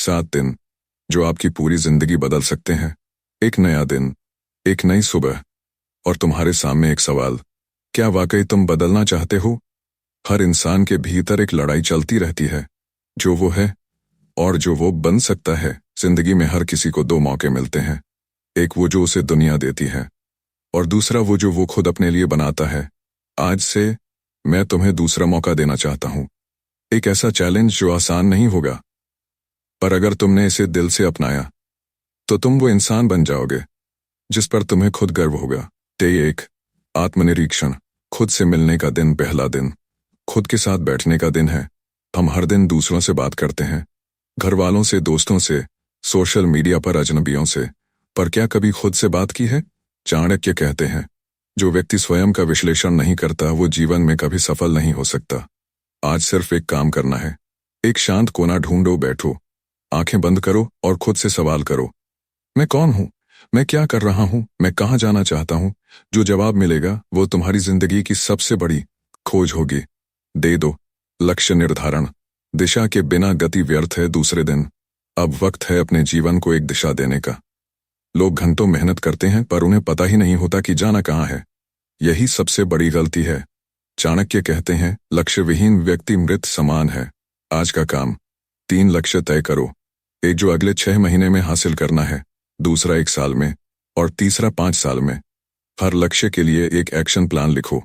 7 दिन जो आपकी पूरी जिंदगी बदल सकते हैं। एक नया दिन, एक नई सुबह, और तुम्हारे सामने एक सवाल, क्या वाकई तुम बदलना चाहते हो? हर इंसान के भीतर एक लड़ाई चलती रहती है, जो वो है और जो वो बन सकता है। जिंदगी में हर किसी को 2 मौके मिलते हैं, एक वो जो उसे दुनिया देती है और दूसरा वो जो वो खुद अपने लिए बनाता है। आज से मैं तुम्हें दूसरा मौका देना चाहता हूँ, एक ऐसा चैलेंज जो आसान नहीं होगा, पर अगर तुमने इसे दिल से अपनाया तो तुम वो इंसान बन जाओगे जिस पर तुम्हें खुद गर्व होगा। डे 1, आत्मनिरीक्षण। खुद से मिलने का दिन। पहला दिन खुद के साथ बैठने का दिन है। हम हर दिन दूसरों से बात करते हैं, घर वालों से, दोस्तों से, सोशल मीडिया पर अजनबियों से, पर क्या कभी खुद से बात की है? चाणक्य कहते हैं, जो व्यक्ति स्वयं का विश्लेषण नहीं करता वो जीवन में कभी सफल नहीं हो सकता। आज सिर्फ एक काम करना है, एक शांत कोना ढूंढो, बैठो, आंखें बंद करो और खुद से सवाल करो, मैं कौन हूं? मैं क्या कर रहा हूं? मैं कहां जाना चाहता हूं? जो जवाब मिलेगा वो तुम्हारी जिंदगी की सबसे बड़ी खोज होगी। डे 2, लक्ष्य निर्धारण। दिशा के बिना गति व्यर्थ है। दूसरे दिन, अब वक्त है अपने जीवन को एक दिशा देने का। लोग घंटों मेहनत करते हैं पर उन्हें पता ही नहीं होता कि जाना कहां है। यही सबसे बड़ी गलती है। चाणक्य कहते हैं, लक्ष्य विहीन व्यक्ति मृत समान है। आज का काम, 3 लक्ष्य तय करो, एक जो अगले 6 महीने में हासिल करना है, दूसरा 1 साल में और तीसरा 5 साल में। हर लक्ष्य के लिए एक एक्शन प्लान लिखो।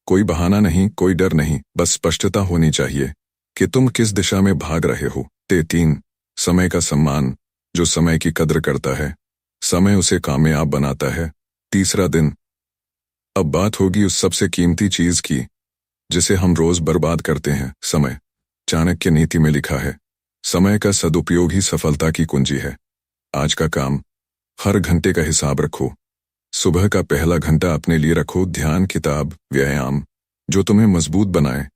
कोई बहाना नहीं, कोई डर नहीं, बस स्पष्टता होनी चाहिए कि तुम किस दिशा में भाग रहे हो। डे 3, समय का सम्मान। जो समय की कद्र करता है, समय उसे कामयाब बनाता है। तीसरा दिन, अब बात होगी उस सबसे कीमती चीज की जिसे हम रोज बर्बाद करते हैं, समय। चाणक्य नीति में लिखा है, समय का सदुपयोग ही सफलता की कुंजी है। आज का काम, हर घंटे का हिसाब रखो। सुबह का पहला घंटा अपने लिए रखो, ध्यान, किताब, व्यायाम, जो तुम्हें मजबूत बनाए।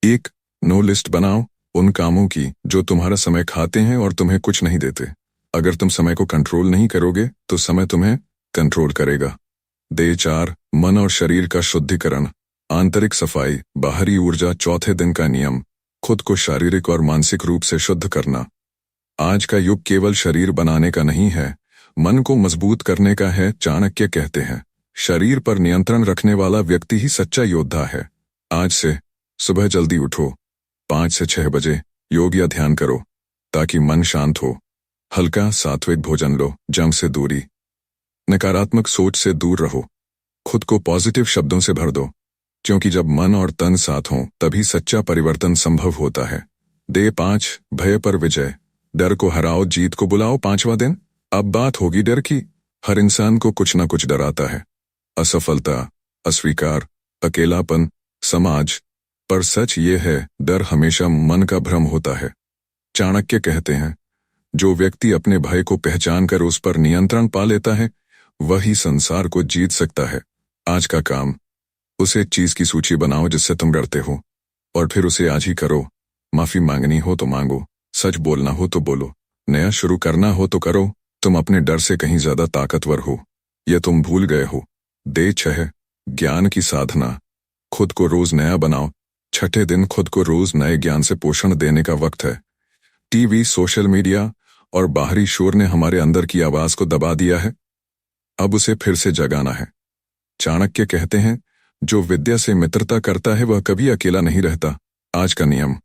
एक नो लिस्ट बनाओ उन कामों की जो तुम्हारा समय खाते हैं और तुम्हें कुछ नहीं देते। अगर तुम समय को कंट्रोल नहीं करोगे तो समय तुम्हें कंट्रोल करेगा। डे 4, मन और शरीर का शुद्धिकरण। आंतरिक सफाई, बाहरी ऊर्जा। चौथे दिन का नियम, खुद को शारीरिक और मानसिक रूप से शुद्ध करना। आज का युग केवल शरीर बनाने का नहीं है, मन को मजबूत करने का है। चाणक्य कहते हैं, शरीर पर नियंत्रण रखने वाला व्यक्ति ही सच्चा योद्धा है। आज से सुबह जल्दी उठो, 5 से 6 बजे योग या ध्यान करो ताकि मन शांत हो। हल्का सात्विक भोजन लो, जंक से दूरी, नकारात्मक सोच से दूर रहो। खुद को पॉजिटिव शब्दों से भर दो, क्योंकि जब मन और तन साथ हों तभी सच्चा परिवर्तन संभव होता है। डे 5, भय पर विजय। डर को हराओ, जीत को बुलाओ। 5वां दिन, अब बात होगी डर की। हर इंसान को कुछ न कुछ डराता है, असफलता, अस्वीकार, अकेलापन, समाज। पर सच ये है, डर हमेशा मन का भ्रम होता है। चाणक्य कहते हैं, जो व्यक्ति अपने भय को पहचान कर उस पर नियंत्रण पा लेता है वही संसार को जीत सकता है। आज का काम, उस एक चीज की सूची बनाओ जिससे तुम डरते हो और फिर उसे आज ही करो। माफी मांगनी हो तो मांगो, सच बोलना हो तो बोलो, नया शुरू करना हो तो करो। तुम अपने डर से कहीं ज्यादा ताकतवर हो, यह तुम भूल गए हो। डे 6, ज्ञान की साधना। खुद को रोज नया बनाओ। छठे दिन, खुद को रोज नए ज्ञान से पोषण देने का वक्त है। टीवी, सोशल मीडिया और बाहरी शोर ने हमारे अंदर की आवाज को दबा दिया है, अब उसे फिर से जगाना है। चाणक्य कहते हैं, जो विद्या से मित्रता करता है वह कभी अकेला नहीं रहता। आज का नियम,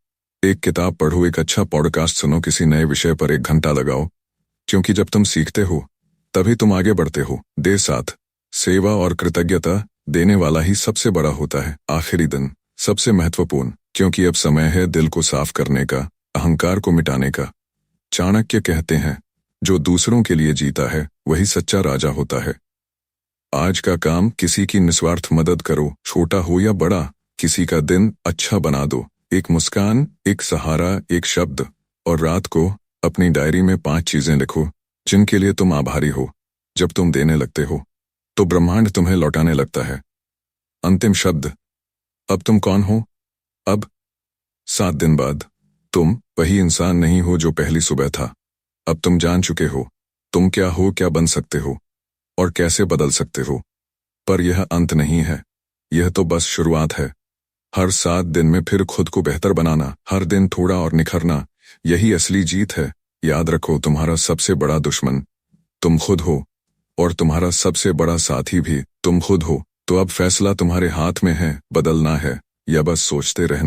एक किताब पढ़ो, एक अच्छा पॉडकास्ट सुनो, किसी नए विषय पर 1 घंटा लगाओ, क्योंकि जब तुम सीखते हो तभी तुम आगे बढ़ते हो। डे 7, सेवा और कृतज्ञता। देने वाला ही सबसे बड़ा होता है। आखिरी दिन, सबसे महत्वपूर्ण, क्योंकि अब समय है दिल को साफ करने का, अहंकार को मिटाने का। चाणक्य कहते हैं, जो दूसरों के लिए जीता है वही सच्चा राजा होता है। आज का काम, किसी की निस्वार्थ मदद करो, छोटा हो या बड़ा। किसी का दिन अच्छा बना दो, एक मुस्कान, एक सहारा, एक शब्द। और रात को अपनी डायरी में 5 चीजें लिखो जिनके लिए तुम आभारी हो। जब तुम देने लगते हो तो ब्रह्मांड तुम्हें लौटाने लगता है। अंतिम शब्द, अब तुम कौन हो? अब 7 दिन बाद तुम वही इंसान नहीं हो जो पहली सुबह था। अब तुम जान चुके हो तुम क्या हो, क्या बन सकते हो और कैसे बदल सकते हो। पर यह अंत नहीं है, यह तो बस शुरुआत है। हर 7 दिन में फिर खुद को बेहतर बनाना, हर दिन थोड़ा और निखरना, यही असली जीत है। याद रखो, तुम्हारा सबसे बड़ा दुश्मन तुम खुद हो और तुम्हारा सबसे बड़ा साथी भी तुम खुद हो। तो अब फैसला तुम्हारे हाथ में है, बदलना है या बस सोचते रहना।